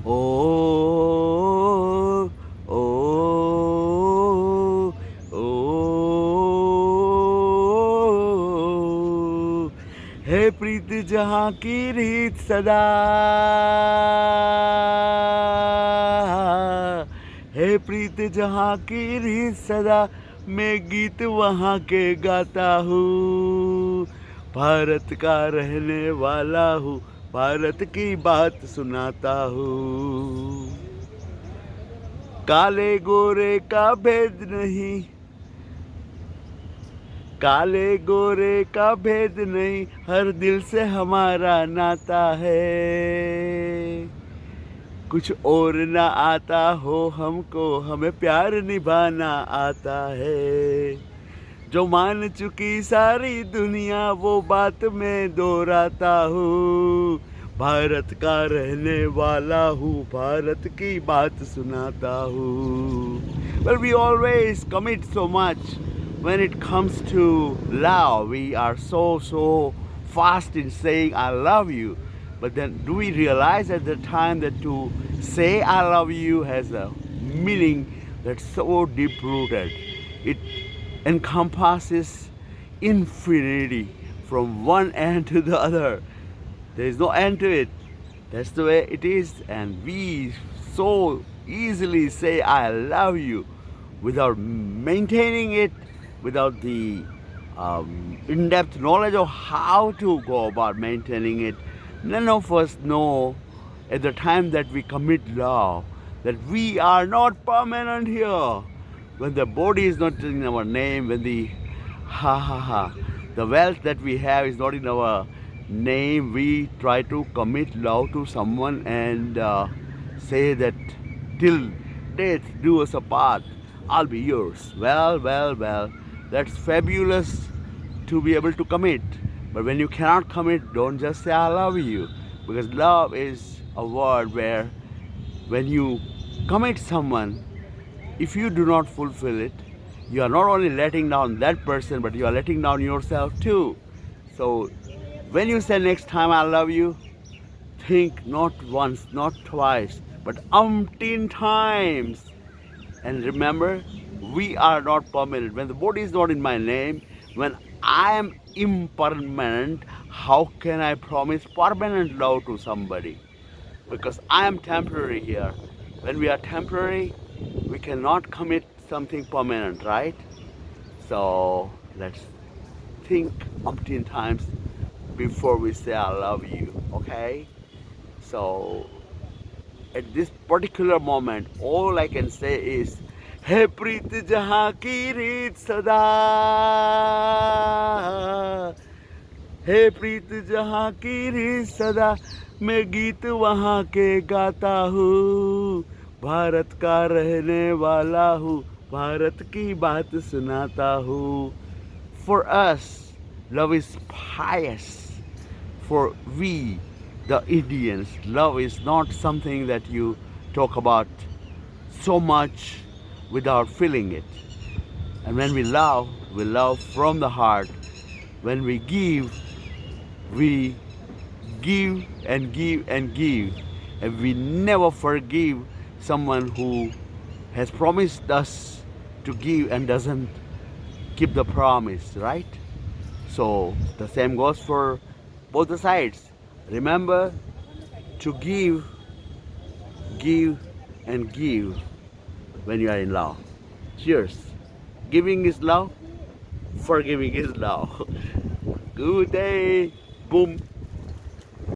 ओ ओ ओ है प्रीत जहाँ की रीत सदा, है प्रीत जहाँ की रीत सदा, मैं गीत वहाँ के गाता हूँ। भारत का रहने वाला हूँ, भारत की बात सुनाता हूँ। काले गोरे का भेद नहीं, काले गोरे का भेद नहीं, हर दिल से हमारा नाता है। कुछ और ना आता हो हमको, हमें प्यार निभाना आता है। जो मान चुकी सारी दुनिया वो बात मैं दोहराता हूँ। भारत का रहने वाला हूँ, भारत की बात सुनाता हूँ। Well, we always commit so much when it comes to love. We are so fast in saying I love you. But then do we realize at the time that to say I love you has a meaning that's so deep rooted? It encompasses infinity from one end to the other. There is no end to it. That's the way it is. And we so easily say I love you without maintaining it, without the in-depth knowledge of how to go about maintaining it. None of us know at the time that we commit love that we are not permanent here. When the body is not in our name, when the the wealth that we have is not in our name, we try to commit love to someone and say that till death do us apart, I'll be yours. Well, that's fabulous to be able to commit. But when you cannot commit, don't just say I love you, because love is a word where when you commit someone, if you do not fulfill it, you are not only letting down that person, but you are letting down yourself too. So when you say next time I love you, think not once, not twice, but umpteen times. And remember, we are not permanent. When the body is not in my name, when I am impermanent, how can I promise permanent love to somebody? Because I am temporary here. When we are temporary, we cannot commit something permanent, right? So let's think umpteen times before we say I love you, okay? So at this particular moment, all I can say is, है प्रीत जहाँ की रीत सदा, है प्रीत जहाँ की रीत सदा, मैं गीत वहाँ के गाता हूँ। भारत का रहने वाला हूँ, भारत की बात सुनाता हूँ। For us, love is pious. For we, the Indians, love is not something that you talk about so much without feeling it. And when we love from the heart. When we give and give and give. And we never forgive someone who has promised us to give and doesn't keep the promise, right? So the same goes for both the sides. Remember to give, and give when you are in love. Cheers. Giving is love, forgiving is love. Good day. Boom.